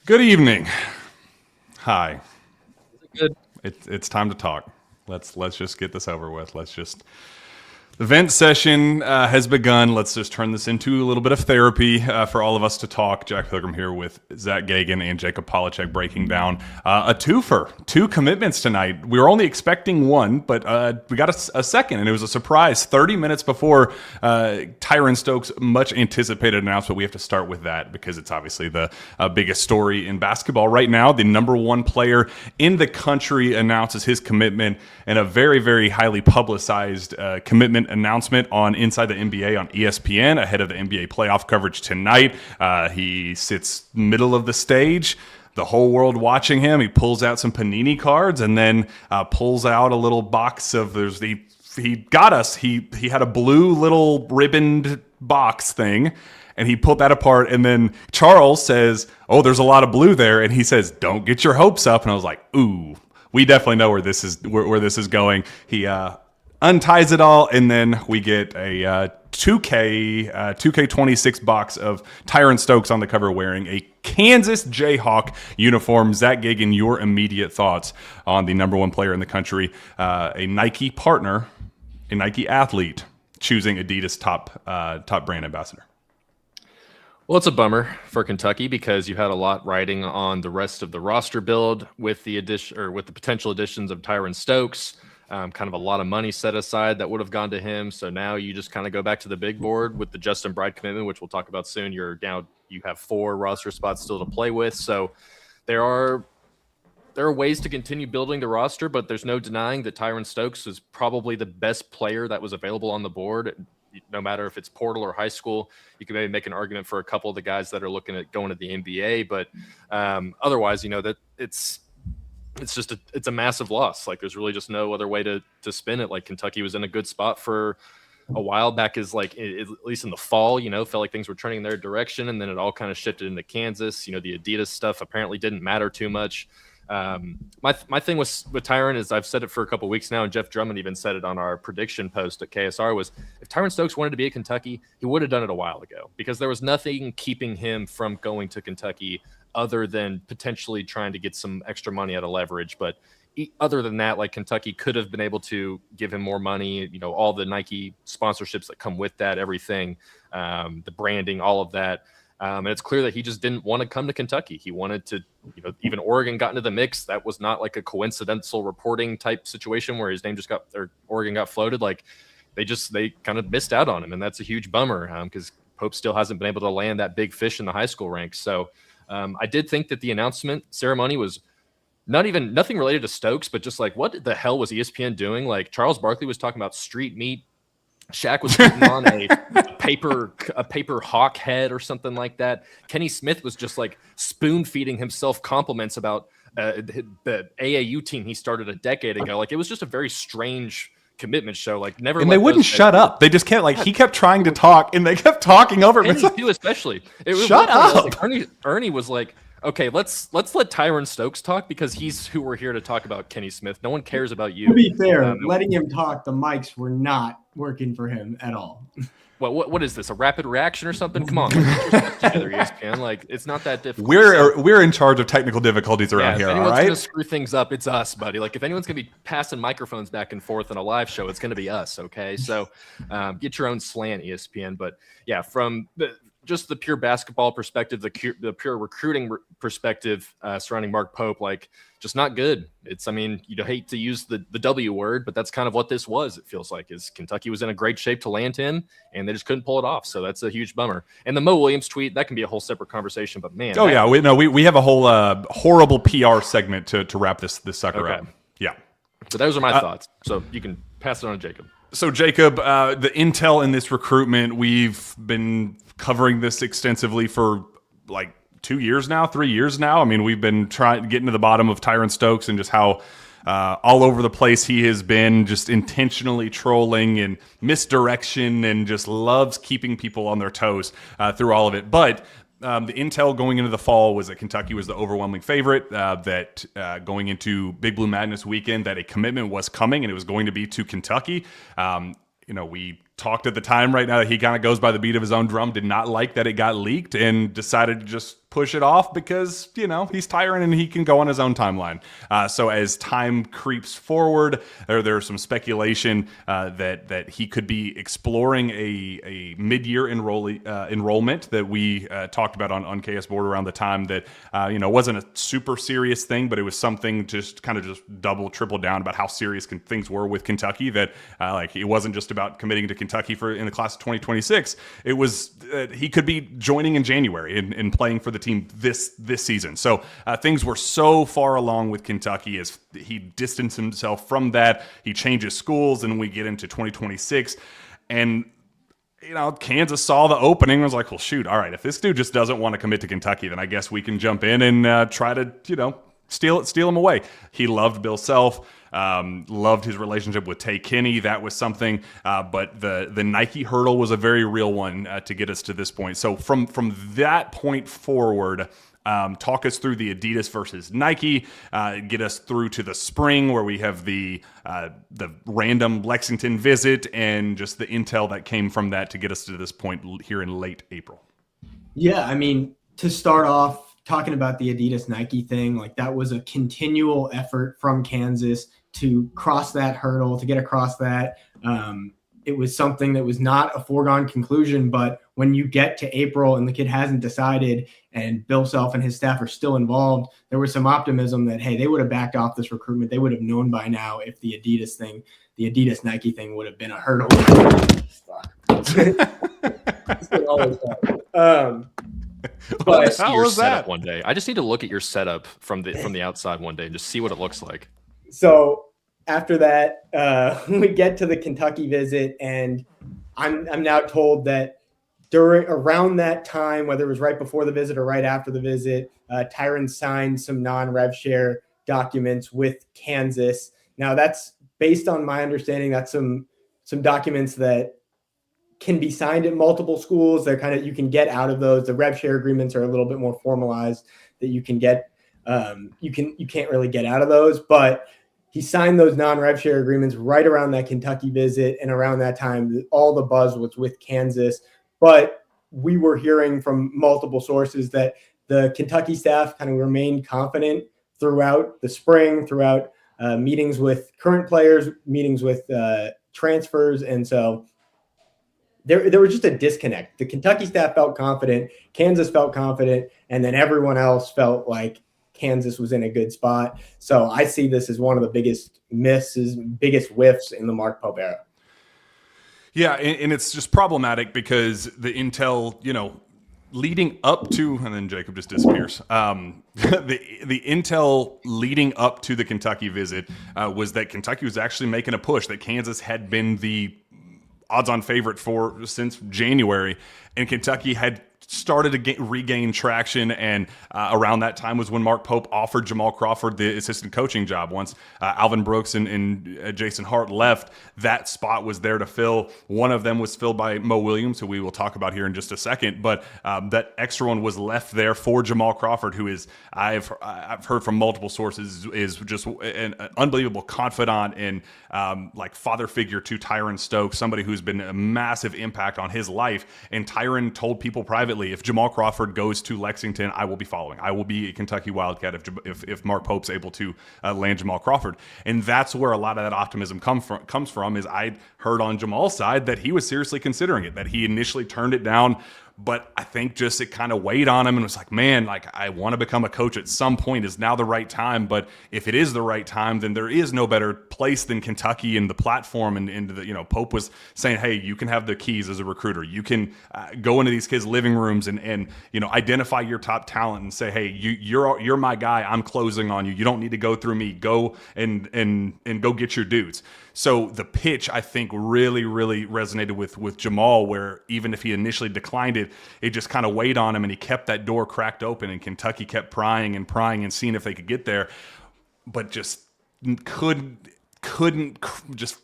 Good evening. Hi. Good. It's time to talk. Let's just get this over with. The vent session has begun. Let's just turn this into a little bit of therapy for all of us to talk. Jack Pilgrim here with Zach Gagan and Jacob Polachek breaking down a twofer. Two commitments tonight. We were only expecting one, but we got a second, and it was a surprise. 30 minutes before Tyron Stokes' much anticipated announcement. We have to start with that because it's obviously the biggest story in basketball right now. The number one player in the country announces his commitment, and a very, very highly publicized commitment announcement on Inside the NBA on ESPN ahead of the NBA playoff coverage tonight. He sits middle of the stage, the whole world watching him. He pulls out some Panini cards and then pulls out a little box of he got us. He had a blue little ribboned box thing, and he pulled that apart. And then Charles says, "Oh, there's a lot of blue there," and he says, "Don't get your hopes up." And I was like, "Ooh, we definitely know where this is going." He unties it all, and then we get a 2K26 box of Tyran Stokes on the cover wearing a Kansas Jayhawk uniform. Zach Gagan, your immediate thoughts on the number one player in the country, a Nike partner, a Nike athlete, choosing Adidas top brand ambassador? Well, it's a bummer for Kentucky because you had a lot riding on the rest of the roster build with the addition or with the potential additions of Tyron Stokes. Kind of a lot of money set aside that would have gone to him. So now you just kind of go back to the big board with the Justin McBride commitment, which we'll talk about soon. You have 4 roster spots still to play with. So there are ways to continue building the roster, but there's no denying that Tyron Stokes is probably the best player that was available on the board. No matter if it's portal or high school, you can maybe make an argument for a couple of the guys that are looking at going to the NBA. But otherwise, that it's a massive loss. Like, there's really just no other way to spin it. Like, Kentucky was in a good spot for a while back, at least in the fall, felt like things were turning in their direction, and then it all kind of shifted into Kansas. The Adidas stuff apparently didn't matter too much. My thing with Tyron is, I've said it for a couple of weeks now, and Jeff Drummond even said it on our prediction post at KSR, was if Tyron Stokes wanted to be at Kentucky, he would have done it a while ago, because there was nothing keeping him from going to Kentucky other than potentially trying to get some extra money out of leverage. But other than that, like, Kentucky could have been able to give him more money, all the Nike sponsorships that come with that, everything, the branding, all of that. And it's clear that he just didn't want to come to Kentucky. He wanted to, even Oregon got into the mix. That was not like a coincidental reporting type situation where his name Oregon got floated. Like, they kind of missed out on him. And that's a huge bummer, because Pope still hasn't been able to land that big fish in the high school ranks. So I did think that the announcement ceremony was nothing related to Stokes, but just like, what the hell was ESPN doing? Like, Charles Barkley was talking about street meat. Shaq was putting on a paper hawk head or something like that. Kenny Smith was just like spoon feeding himself compliments about the AAU team he started a decade ago. Like, it was just a very strange commitment show. Like, never. And they wouldn't shut up. They just can't. Like, he kept trying to talk, and they kept talking over him. Kenny too, especially. Shut up. Like, Ernie was like, okay, let's let Tyron Stokes talk, because he's who we're here to talk about. Kenny Smith. No one cares about you. To be fair, letting him talk, the mics were not working for him at all. What is this? A rapid reaction or something? Come on, get your stuff together, ESPN. Like, it's not that difficult. We're in charge of technical difficulties around here. If all anyone's right. Gonna screw things up, it's us, buddy. Like, if anyone's gonna be passing microphones back and forth in a live show, it's gonna be us. Okay, so get your own slant, ESPN. But yeah, from just the pure basketball perspective, the pure recruiting perspective surrounding Mark Pope, like, just not good. You hate to use the W word, but that's kind of what this was. It feels like, is Kentucky was in a great shape to land him, and they just couldn't pull it off. So that's a huge bummer. And the Mo Williams tweet, that can be a whole separate conversation. But man, we have a whole horrible PR segment to wrap this sucker up. Yeah. So those are my thoughts. So you can pass it on to Jacob. So Jacob, the intel in this recruitment, we've been covering this extensively for like 2 years now, 3 years now. I mean, we've been getting to the bottom of Tyron Stokes and just how all over the place he has been, just intentionally trolling and misdirection, and just loves keeping people on their toes through all of it. But the intel going into the fall was that Kentucky was the overwhelming favorite, that going into Big Blue Madness weekend, that a commitment was coming and it was going to be to Kentucky. We talked at the time right now that he kind of goes by the beat of his own drum, did not like that it got leaked, and decided to just push it off because, he's Tyron and he can go on his own timeline. So as time creeps forward, there's some speculation that he could be exploring a mid-year enrollment that we talked about on KS Board around the time that, wasn't a super serious thing, but it was something just kind of just double, triple down about how serious things were with Kentucky, that it wasn't just about committing to Kentucky in the class of 2026. It was he could be joining in January and playing for the team this season. So things were so far along with Kentucky as he distanced himself from that. He changes schools, and we get into 2026, and Kansas saw the opening and was like, well, shoot, all right, if this dude just doesn't want to commit to Kentucky, then I guess we can jump in and try to steal him away. He loved Bill Self. Loved his relationship with Tay Kinney. That was something, but the Nike hurdle was a very real one to get us to this point. So from that point forward, talk us through the Adidas versus Nike, get us through to the spring where we have the random Lexington visit and just the intel that came from that to get us to this point here in late April. Yeah, I mean, to start off talking about the Adidas Nike thing, like that was a continual effort from Kansas to cross that hurdle, to get across that. It was something that was not a foregone conclusion, but when you get to April and the kid hasn't decided and Bill Self and his staff are still involved, there was some optimism that, hey, they would have backed off this recruitment. They would have known by now if the Adidas Nike thing would have been a hurdle. But how was that one day? I just need to look at your setup from the outside one day and just see what it looks like. So after that, we get to the Kentucky visit, and I'm now told that around that time, whether it was right before the visit or right after the visit, Tyron signed some non-rev share documents with Kansas. Now that's based on my understanding. That's some documents that can be signed at multiple schools. They're you can get out of those. The rev share agreements are a little bit more formalized that you can get. You can't really get out of those, but he signed those non-rev share agreements right around that Kentucky visit, and around that time, all the buzz was with Kansas. But we were hearing from multiple sources that the Kentucky staff kind of remained confident throughout the spring, throughout meetings with current players, meetings with transfers, and so there was just a disconnect. The Kentucky staff felt confident, Kansas felt confident, and then everyone else felt like Kansas was in a good spot. So I see this as one of the biggest misses, biggest whiffs in the Mark Pope era. Yeah, and it's just problematic because the intel, leading up to, and then Jacob just disappears. The intel leading up to the Kentucky visit was that Kentucky was actually making a push, that Kansas had been the odds-on favorite since January, and Kentucky had started to regain traction, and around that time was when Mark Pope offered Jamal Crawford the assistant coaching job. Once Alvin Brooks and Jason Hart left, that spot was there to fill. One of them was filled by Mo Williams, who we will talk about here in just a second, but that extra one was left there for Jamal Crawford, who is, I've heard from multiple sources, is just an unbelievable confidant and father figure to Tyran Stokes, somebody who's been a massive impact on his life. And Tyron told people privately, if Jamal Crawford goes to Lexington, I will be following. I will be a Kentucky Wildcat if Mark Pope's able to land Jamal Crawford. And that's where a lot of that optimism comes from, is I heard on Jamal's side that he was seriously considering it, that he initially turned it down. But I think just it kind of weighed on him and was like, man, I want to become a coach at some point. Is now the right time? But if it is the right time, then there is no better place than Kentucky and the platform. And Pope was saying, hey, you can have the keys as a recruiter. You can go into these kids' living rooms and identify your top talent and say, hey, you're my guy. I'm closing on you. You don't need to go through me. Go and go get your dudes. So the pitch, I think, really, really resonated with Jamal, where even if he initially declined it, it just kind of weighed on him, and he kept that door cracked open, and Kentucky kept prying and seeing if they could get there, but just couldn't just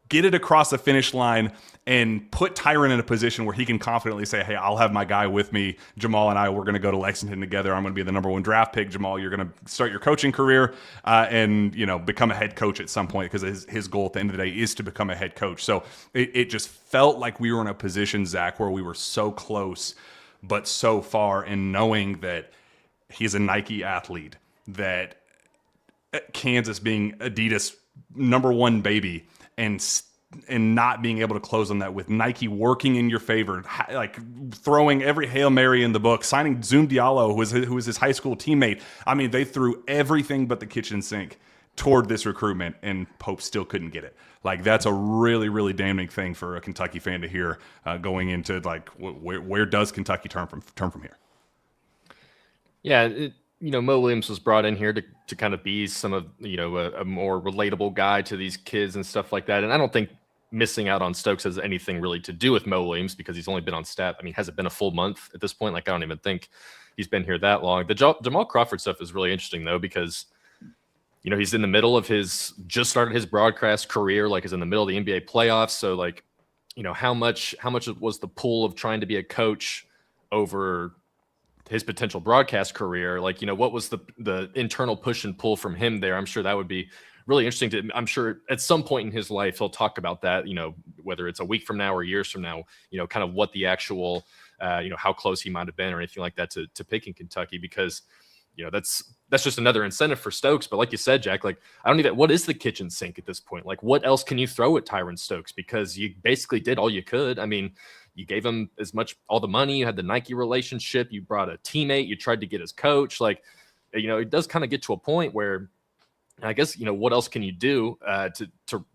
get it across the finish line and put Tyron in a position where he can confidently say, hey, I'll have my guy with me. Jamal and I, we're going to go to Lexington together. I'm going to be the #1 draft pick. Jamal, you're going to start your coaching career and, become a head coach at some point, because his goal at the end of the day is to become a head coach. So it just felt like we were in a position, Zach, where we were so close but so far, in knowing that he's a Nike athlete, that Kansas being Adidas #1 baby, and not being able to close on that, with Nike working in your favor, like throwing every Hail Mary in the book, signing Zoom Diallo, who was his high school teammate. I mean, they threw everything but the kitchen sink toward this recruitment, and Pope still couldn't get it. Like, that's a really, really damning thing for a Kentucky fan to hear going into, like, where does Kentucky turn from here? Yeah, Mo Williams was brought in here to kind of be some of, a more relatable guy to these kids and stuff like that. And I don't think missing out on Stokes has anything really to do with Mo Williams, because he's only been on staff. I mean, has it been a full month at this point? Like, I don't even think he's been here that long. The Jamal Crawford stuff is really interesting, though, because, he's in the middle of just started his broadcast career, like, is in the middle of the NBA playoffs. So, like, how much was the pull of trying to be a coach over his potential broadcast career? Like, what was the internal push and pull from him there? I'm sure that would be really interesting I'm sure at some point in his life, he'll talk about that, whether it's a week from now or years from now, kind of what the actual, how close he might've been or anything like that to picking Kentucky, because, that's just another incentive for Stokes. But like you said, Jack, like, what is the kitchen sink at this point? Like, what else can you throw at Tyron Stokes? Because you basically did all you could. I mean, you gave him all the money, you had the Nike relationship, you brought a teammate, you tried to get his coach. Like, it does kind of get to a point where, I guess, what else can you do to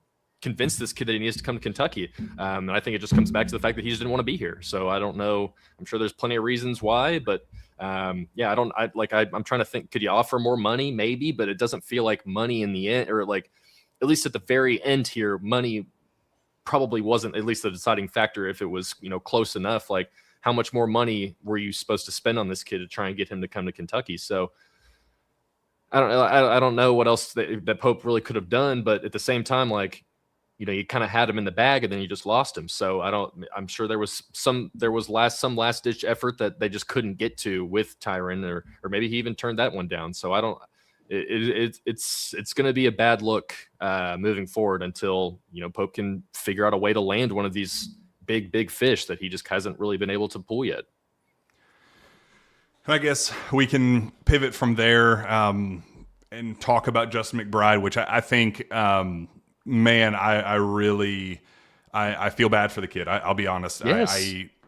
convince this kid that he needs to come to Kentucky? And I think it just comes back to the fact that he just didn't want to be here. So I don't know. I'm sure there's plenty of reasons why, but I'm trying to think, could you offer more money? Maybe, but it doesn't feel like money in the end, or like, at least at the very end here, money probably wasn't at least the deciding factor. If it was, close enough, like, how much more money were you supposed to spend on this kid to try and get him to come to Kentucky? So I don't know what else that Pope really could have done, but at the same time, like, you kind of had him in the bag and then you just lost him. So I'm sure there was some last ditch effort that they just couldn't get to with Tyron, or maybe he even turned that one down. So it's going to be a bad look moving forward until, Pope can figure out a way to land one of these big fish that he just hasn't really been able to pull yet. I guess we can pivot from there and talk about Justin McBride, which I think, man, I really feel bad for the kid. I'll be honest. Yes.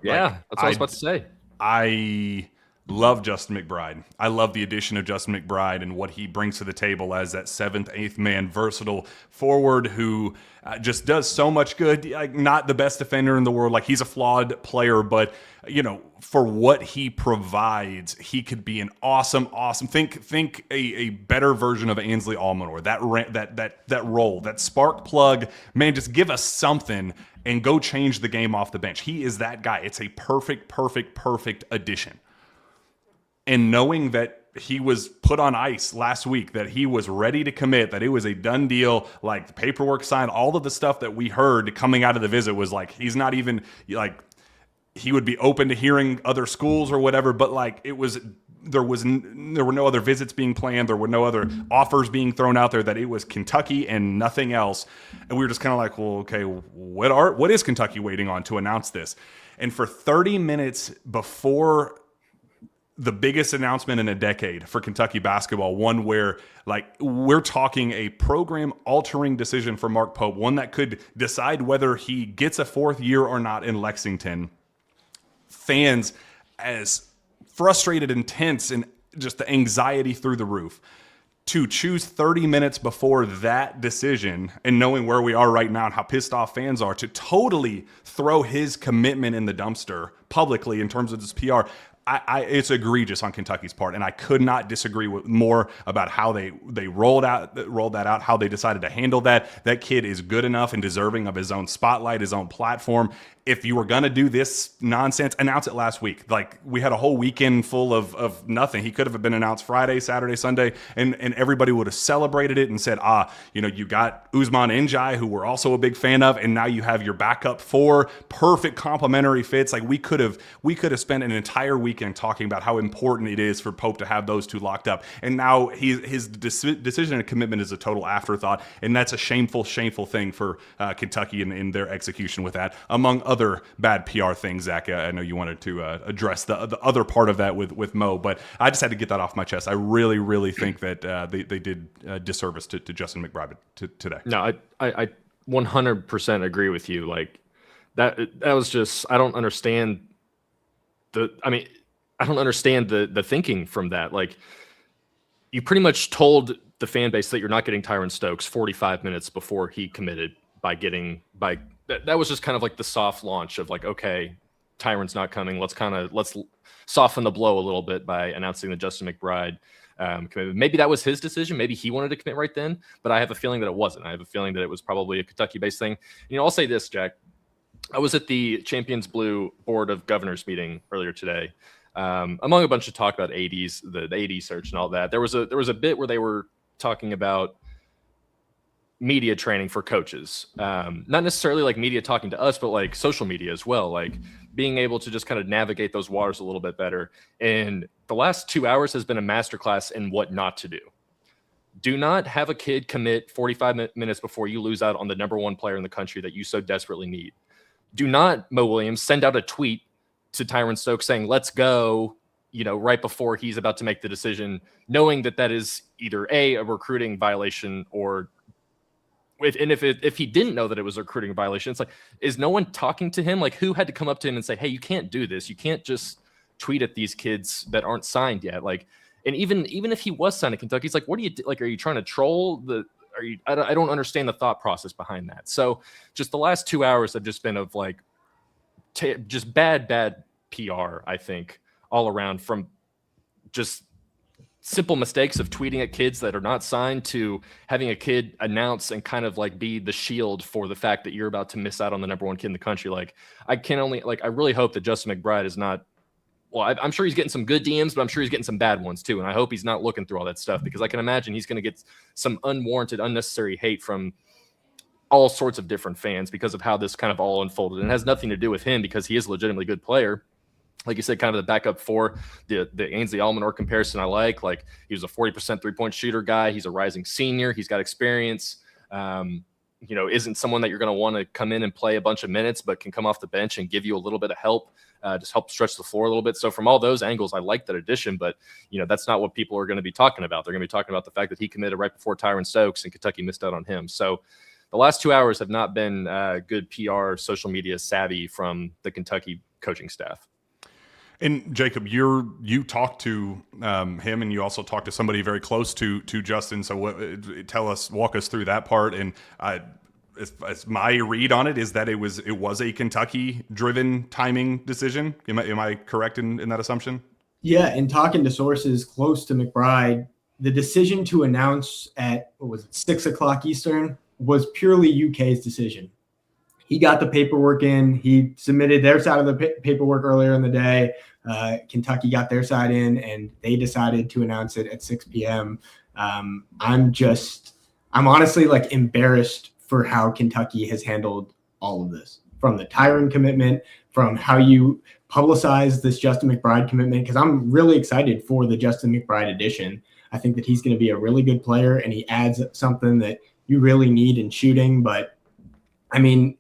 That's what I was about to say. I love Justin McBride. I love the addition of Justin McBride and what he brings to the table as that 7th, 8th man, versatile forward who just does so much good. Like, not the best defender in the world. Like, he's a flawed player, but for what he provides, he could be an awesome. Think a better version of Ainsley Almanor. That role, that spark plug, man. Just give us something and go change the game off the bench. He is that guy. It's a perfect addition. And knowing that he was put on ice last week, that he was ready to commit, that it was a done deal, like the paperwork signed, all of the stuff that we heard coming out of the visit was like, he's not even like, he would be open to hearing other schools or whatever, but like there were no other visits being planned. There were no other offers being thrown out there, that it was Kentucky and nothing else. And we were just kind of like, well, okay, what is Kentucky waiting on to announce this? And for 30 minutes before the biggest announcement in a decade for Kentucky basketball, one where, like, we're talking a program-altering decision for Mark Pope, one that could decide whether he gets a 4th year or not in Lexington. Fans as frustrated and tense, and just the anxiety through the roof. To choose 30 minutes before that decision, and knowing where we are right now and how pissed off fans are, to totally throw his commitment in the dumpster publicly in terms of his PR. it's egregious on Kentucky's part, and I could not disagree with more about how they rolled that out, how they decided to handle that. That kid is good enough and deserving of his own spotlight, his own platform. If you were going to do this nonsense, announce it last week. Like, we had a whole weekend full of nothing. He could have been announced Friday, Saturday, Sunday, and everybody would have celebrated it and said, you got Usman Njai, who we're also a big fan of, and now you have your backup 4 perfect complementary fits. Like, we could have spent an entire weekend talking about how important it is for Pope to have those 2 locked up. And now his decision and commitment is a total afterthought, and that's a shameful thing for Kentucky in their execution with that, among other bad PR things. Zach, I know you wanted to address the other part of that with Mo, but I just had to get that off my chest. I really think that they did disservice to Justin McBride today. No, I 100% agree with you. Like, that was just, I don't understand the thinking from that. Like, you pretty much told the fan base that you're not getting Tyron Stokes 45 minutes before he committed that was just kind of like the soft launch of like, okay, Tyron's not coming. Let's soften the blow a little bit by announcing that Justin McBride committed. Maybe that was his decision. Maybe he wanted to commit right then, but I have a feeling that it wasn't. I have a feeling that it was probably a Kentucky-based thing. I'll say this, Jack. I was at the Champions Blue Board of Governors meeting earlier today, among a bunch of talk about ADs, the AD search and all that. There was a bit where they were talking about media training for coaches, not necessarily like media talking to us, but like social media as well, like being able to just kind of navigate those waters a little bit better. And the last 2 hours has been a masterclass in what not to do. Do not have a kid commit 45 minutes before you lose out on the number 1 player in the country that you so desperately need. Do not, Mo Williams, send out a tweet to Tyron Stokes saying, let's go, right before he's about to make the decision, knowing that is either a recruiting violation, or if he didn't know that it was a recruiting violation, it's like, is no one talking to him? Like, who had to come up to him and say, hey, you can't do this. You can't just tweet at these kids that aren't signed yet. Like, and even if he was signed to Kentucky, it's like, what do you do? Like, are you trying to troll I don't understand the thought process behind that. So just the last 2 hours have just been of like, just bad PR, I think, all around, from just simple mistakes of tweeting at kids that are not signed to having a kid announce and kind of like be the shield for the fact that you're about to miss out on the number 1 kid in the country. Like, I really hope that Justin McBride is not, I'm sure he's getting some good DMs, but I'm sure he's getting some bad ones too. And I hope he's not looking through all that stuff, because I can imagine he's going to get some unwarranted, unnecessary hate from all sorts of different fans because of how this kind of all unfolded. And it has nothing to do with him, because he is a legitimately good player. Like you said, kind of the backup 4, the Ainsley Almanor comparison I like. Like, he was a 40% three-point shooter guy. He's a rising senior. He's got experience. Isn't someone that you're going to want to come in and play a bunch of minutes, but can come off the bench and give you a little bit of help, just help stretch the floor a little bit. So from all those angles, I like that addition, but that's not what people are going to be talking about. They're going to be talking about the fact that he committed right before Tyron Stokes and Kentucky missed out on him. So the last 2 hours have not been good PR, social media savvy from the Kentucky coaching staff. And Jacob, you talked to him, and you also talked to somebody very close to Justin. So walk us through that part. And as my read on it is that it was a Kentucky-driven timing decision. Am I correct in that assumption? Yeah, and talking to sources close to McBride, the decision to announce at 6 o'clock Eastern was purely UK's decision. He got the paperwork in. He submitted their side of the paperwork earlier in the day. Kentucky got their side in, and they decided to announce it at 6 p.m. I'm honestly like embarrassed for how Kentucky has handled all of this, from the Tyron commitment, from how you publicize this Justin McBride commitment, because I'm really excited for the Justin McBride addition. I think that he's going to be a really good player, and he adds something that you really need in shooting. But I mean,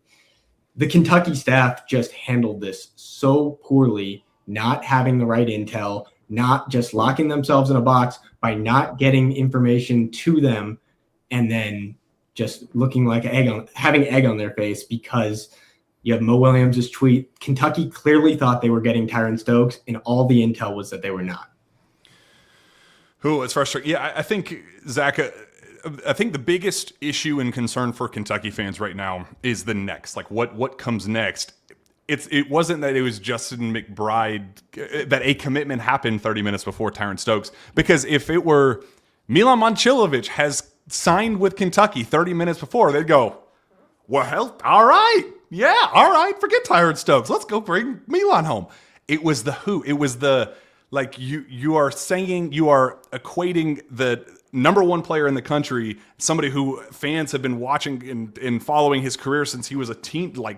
the Kentucky staff just handled this so poorly, not having the right intel, not just locking themselves in a box by not getting information to them, and then just looking like having egg on their face because you have Mo Williams' tweet. Kentucky clearly thought they were getting Tyron Stokes, and all the intel was that they were not. It's frustrating. Yeah, I think, Zach, I think the biggest issue and concern for Kentucky fans right now is the next. Like, what comes next? it wasn't that it was Justin McBride, that a commitment happened 30 minutes before Tyran Stokes. Because if it were Milan Momcilovic has signed with Kentucky 30 minutes before, they'd go, well, all right. Yeah, all right. Forget Tyron Stokes. Let's go bring Milan home. It was the who. It was the, like, you are saying, you are equating the number one player in the country, somebody who fans have been watching and following his career since he was a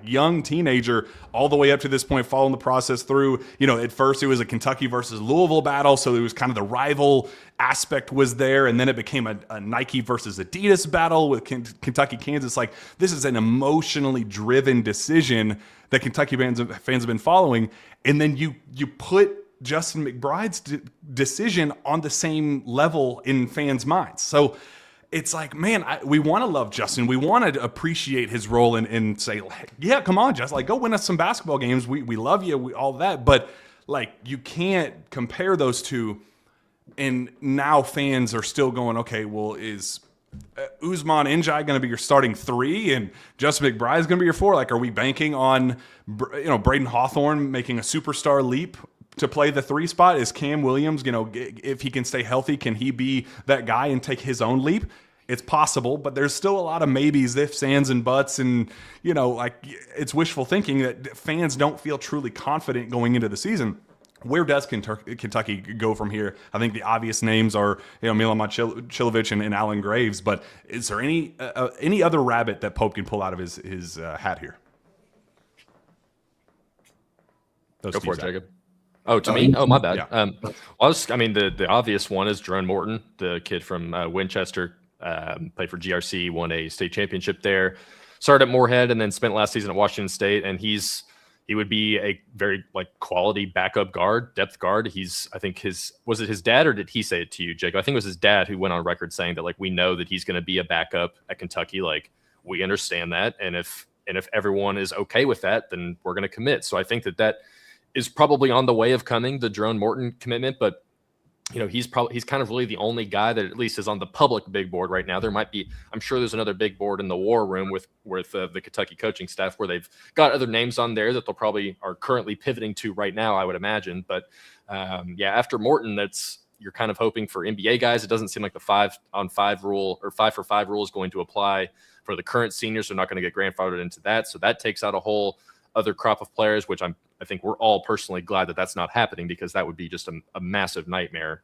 young teenager, all the way up to this point, following the process through. At first it was a Kentucky versus Louisville battle, so it was kind of the rival aspect was there, and then it became a Nike versus Adidas battle with Kentucky, Kansas. Like, this is an emotionally driven decision that Kentucky fans have been following, and then you put Justin McBride's decision on the same level in fans' minds. So it's like, man, we want to love Justin. We want to appreciate his role and say, yeah, come on, Justin, like, go win us some basketball games. We love you, all that. But, like, you can't compare those two. And now fans are still going, okay, well, is Usman Njai going to be your starting 3 and Justin McBride is going to be your 4? Like, are we banking on, Braden Hawthorne making a superstar leap to play the 3 spot? Is Cam Williams, if he can stay healthy, can he be that guy and take his own leap? It's possible, but there's still a lot of maybes, ifs, ands, and buts, and it's wishful thinking that fans don't feel truly confident going into the season. Where does Kentucky go from here? I think the obvious names are Milan Momcilovic and Alan Graves, but is there any other rabbit that Pope can pull out of his hat here? Go for it, Jacob. Oh, to me? Oh, my bad. Yeah. The obvious one is Jerome Morton, the kid from Winchester, played for GRC, won a state championship there, started at Moorhead, and then spent last season at Washington State. And he would be a very quality backup guard, depth guard. Was it his dad, or did he say it to you, Jacob? I think it was his dad who went on record saying that we know that he's going to be a backup at Kentucky. We understand that, and if everyone is okay with that, then we're going to commit. So I think that is probably on the way of coming, the Jerome Morton commitment, but he's kind of really the only guy that at least is on the public big board right now. There might be, I'm sure there's another big board in the war room with the Kentucky coaching staff where they've got other names on there that they'll probably are currently pivoting to right now, I would imagine. But after Morton, you're kind of hoping for NBA guys. It doesn't seem like the 5-on-5 rule or 5-for-5 rule is going to apply for the current seniors. They're not going to get grandfathered into that. So that takes out a whole other crop of players, which I think we're all personally glad that that's not happening, because that would be just a massive nightmare,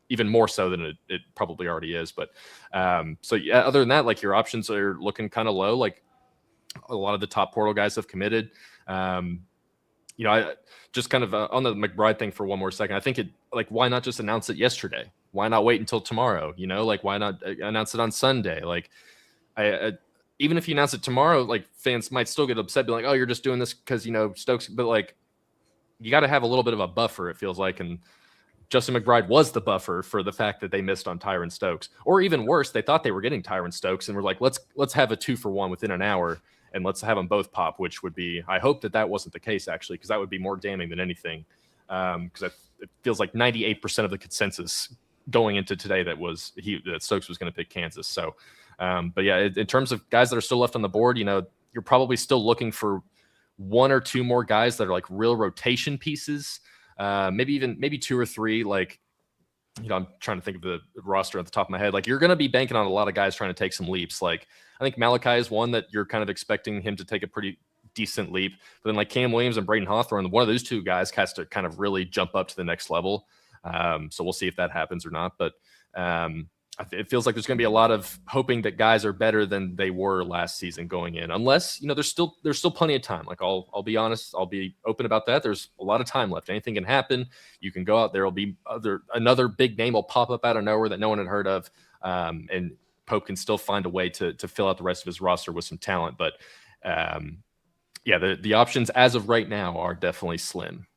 even more so than it probably already is. But other than that, your options are looking kind of low. A lot of the top portal guys have committed. I just kind of on the McBride thing for one more second. I think why not just announce it yesterday? Why not wait until tomorrow? Why not announce it on Sunday? Even if you announce it tomorrow, fans might still get upset, be like, oh, you're just doing this because, Stokes. But you got to have a little bit of a buffer, it feels like. And Justin McBride was the buffer for the fact that they missed on Tyron Stokes. Or even worse, they thought they were getting Tyron Stokes and were like, let's have a 2-for-1 within an hour and let's have them both pop, which would be, I hope that wasn't the case, actually, because that would be more damning than anything. Because it feels like 98% of the consensus going into today that Stokes was going to pick Kansas. So, but yeah, in terms of guys that are still left on the board, you're probably still looking for 1 or 2 more guys that are real rotation pieces. Maybe 2 or 3. I'm trying to think of the roster at the top of my head. You're going to be banking on a lot of guys trying to take some leaps. I think Malachi is one that you're kind of expecting him to take a pretty decent leap. But then Cam Williams and Braden Hawthorne, one of those 2 guys has to kind of really jump up to the next level. So we'll see if that happens or not. But it feels like there's going to be a lot of hoping that guys are better than they were last season going in, unless, there's still plenty of time. I'll be honest. I'll be open about that. There's a lot of time left. Anything can happen. You can go out there. Will be another big name will pop up out of nowhere that no one had heard of. And Pope can still find a way to fill out the rest of his roster with some talent. But the options as of right now are definitely slim.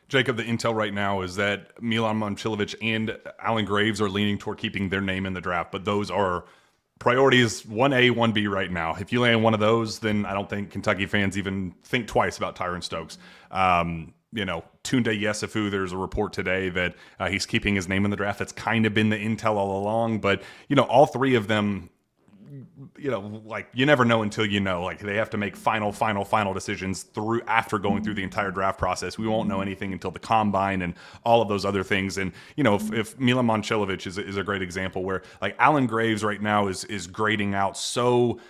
Jacob, the intel right now is that Milan Momcilovic and Alan Graves are leaning toward keeping their name in the draft, but those are priorities 1A, 1B right now. If you land one of those, then I don't think Kentucky fans even think twice about Tyron Stokes. Tunde Yesufu, there's a report today that he's keeping his name in the draft. That's kind of been the intel all along, but all 3 of them like you never know until you know. Like they have to make final decisions after going through the entire draft process. We won't know anything until the combine and all of those other things. And if Milan Momcilovic is a great example where like Alan Graves right now is grading out so.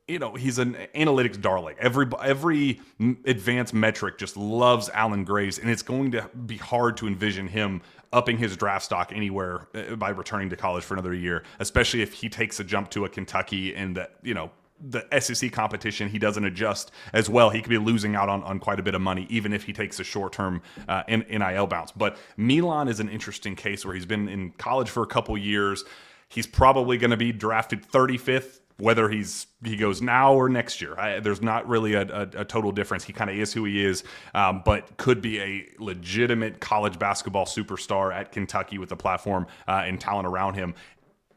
He's an analytics darling. Every advanced metric just loves Alan Graves, and it's going to be hard to envision him upping his draft stock anywhere by returning to college for another year, especially if he takes a jump to a Kentucky and the SEC competition, he doesn't adjust as well. He could be losing out on quite a bit of money, even if he takes a short-term NIL bounce. But Milan is an interesting case where he's been in college for a couple years. He's probably going to be drafted 35th, whether he goes now or next year. There's not really a total difference. He kind of is who he is, but could be a legitimate college basketball superstar at Kentucky with the platform and talent around him.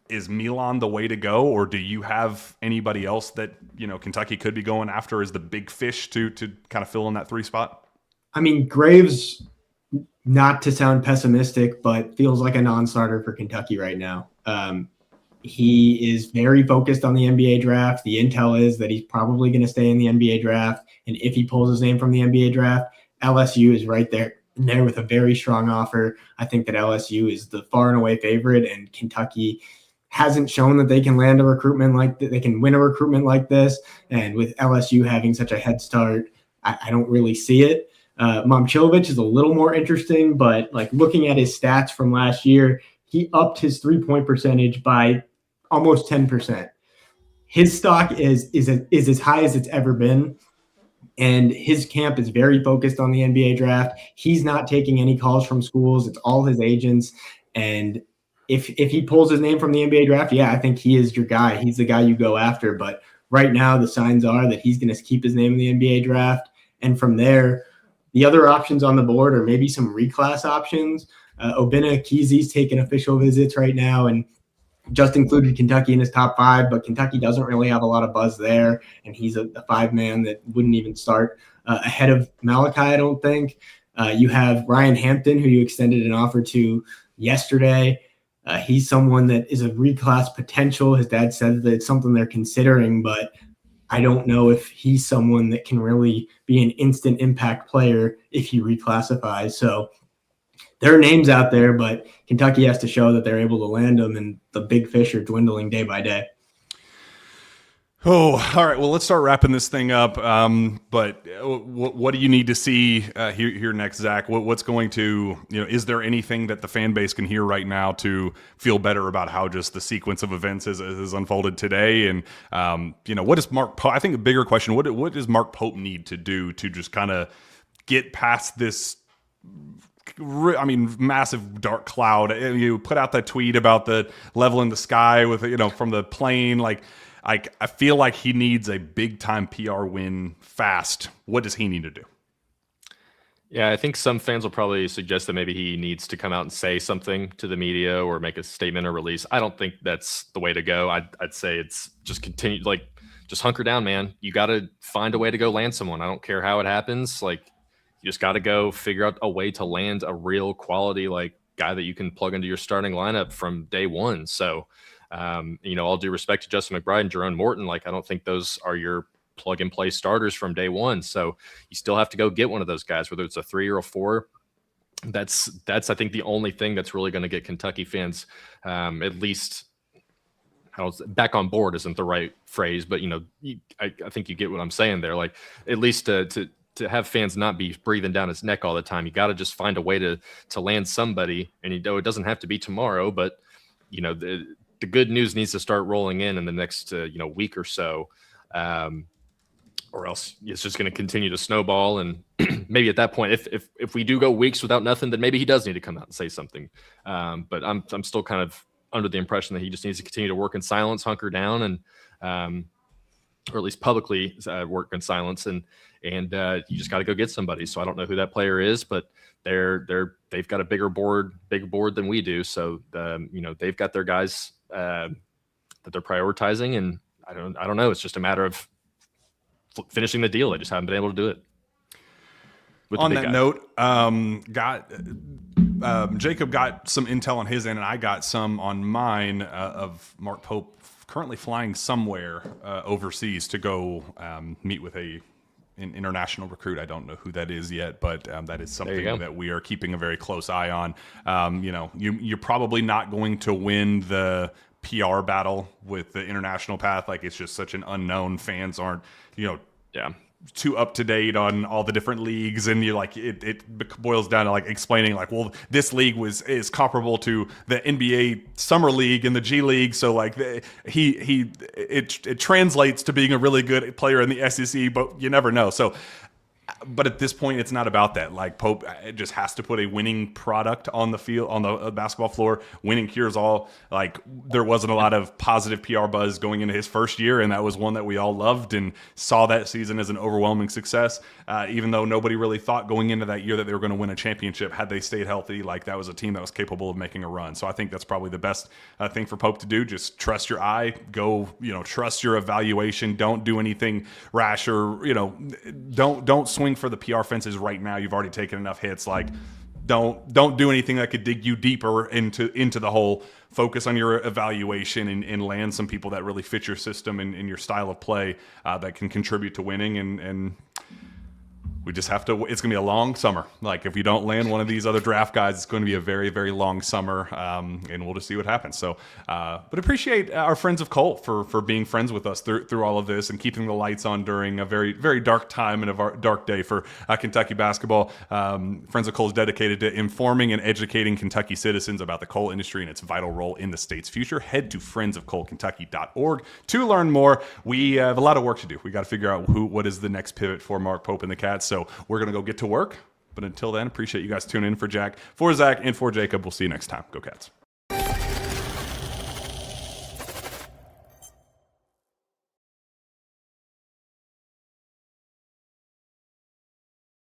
Is Milan the way to go, or do you have anybody else that Kentucky could be going after as the big fish to kind of fill in that 3 spot? I mean, Graves, not to sound pessimistic, but feels like a non-starter for Kentucky right now. He is very focused on the NBA draft. The intel is that he's probably going to stay in the NBA draft. And if he pulls his name from the NBA draft, LSU is right there with a very strong offer. I think that LSU is the far and away favorite, and Kentucky hasn't shown that they can land a recruitment like that. They can win a recruitment like this. And with LSU having such a head start, I don't really see it. Momcilovic is a little more interesting, but like looking at his stats from last year, he upped his 3-point percentage by almost 10%. His stock is as high as it's ever been, and his camp is very focused on the NBA draft. He's not taking any calls from schools. It's all his agents. And if he pulls his name from the NBA draft, yeah, I think he is your guy. He's the guy you go after. But right now, the signs are that he's going to keep his name in the NBA draft. And from there, the other options on the board are maybe some reclass options. Obinna Ekeze's taking official visits right now and just included Kentucky in his top 5, but Kentucky doesn't really have a lot of buzz there, and he's a 5-man that wouldn't even start ahead of Malachi, I don't think. You have Ryan Hampton, who you extended an offer to yesterday. He's someone that is a reclass potential. His dad said that it's something they're considering, but I don't know if he's someone that can really be an instant impact player if he reclassifies. So there are names out there, but Kentucky has to show that they're able to land them, and the big fish are dwindling day by day. Oh, all right. Well, let's start wrapping this thing up. But what do you need to see here next, Zach? What's going to, is there anything that the fan base can hear right now to feel better about how just the sequence of events has unfolded today? And, what does Mark Pope, I think a bigger question, what does Mark Pope need to do to just kind of get past this, massive dark cloud? You put out that tweet about the level in the sky with, from the plane, I feel like he needs a big-time PR win fast. What does he need to do? Yeah, I think some fans will probably suggest that maybe he needs to come out and say something to the media or make a statement or release. I don't think that's the way to go. I'd say it's just continue, just hunker down, man. You got to find a way to go land someone. I don't care how it happens. You just got to go figure out a way to land a real quality guy that you can plug into your starting lineup from day one. So, all due respect to Justin McBride and Jerome Morton, I don't think those are your plug and play starters from day one. So you still have to go get one of those guys, whether it's a 3 or a 4. That's I think the only thing that's really going to get Kentucky fans at least back on board isn't the right phrase, but I think you get what I'm saying there. At least to have fans not be breathing down his neck all the time, you got to just find a way to land somebody. And it doesn't have to be tomorrow, but the good news needs to start rolling in the next week or so, or else it's just going to continue to snowball. And maybe at that point, if we do go weeks without nothing, then maybe he does need to come out and say something. But I'm still kind of under the impression that he just needs to continue to work in silence, hunker down, and or at least publicly work in silence. And you just got to go get somebody. So I don't know who that player is, but they've got a big board than we do. So they've got their guys that they're prioritizing, and I don't know. It's just a matter of finishing the deal. They just haven't been able to do it. On that note, Jacob got some intel on his end, and I got some on mine of Mark Pope currently flying somewhere overseas to go meet with an international recruit. I don't know who that is yet, but that is something that we are keeping a very close eye on. You're probably not going to win the PR battle with the international path. Like, it's just such an unknown. Fans aren't, too up to date on all the different leagues, and it boils down to like explaining like, well, this league is comparable to the NBA summer league and the G League, so like it translates to being a really good player in the SEC, but you never know. So but at this point, it's not about that. Like, Pope just has to put a winning product on the field, on the basketball floor. Winning cures all. Like, there wasn't a lot of positive PR buzz going into his first year, and that was one that we all loved and saw that season as an overwhelming success. Even though nobody really thought going into that year that they were going to win a championship had they stayed healthy. Like, that was a team that was capable of making a run. So I think that's probably the best thing for Pope to do. Just trust your eye. Go, trust your evaluation. Don't do anything rash, or don't swing for the PR fences right now. You've already taken enough hits. Like, don't do anything that could dig you deeper into the hole. Focus on your evaluation and land some people that really fit your system and your style of play that can contribute to winning. And we just have to. It's going to be a long summer. Like, if you don't land one of these other draft guys, it's going to be a very, very long summer, and we'll just see what happens. So, but appreciate our friends of Colt for being friends with us through all of this and keeping the lights on during a very, very dark time and a dark day for Kentucky basketball. Friends of Colt is dedicated to informing and educating Kentucky citizens about the coal industry and its vital role in the state's future. Head to friendsofcoalkentucky.org to learn more. We have a lot of work to do. We got to figure out what is the next pivot for Mark Pope and the Cats. So we're going to go get to work. But until then, appreciate you guys tuning in. For Jack, for Zach, and for Jacob, we'll see you next time. Go Cats.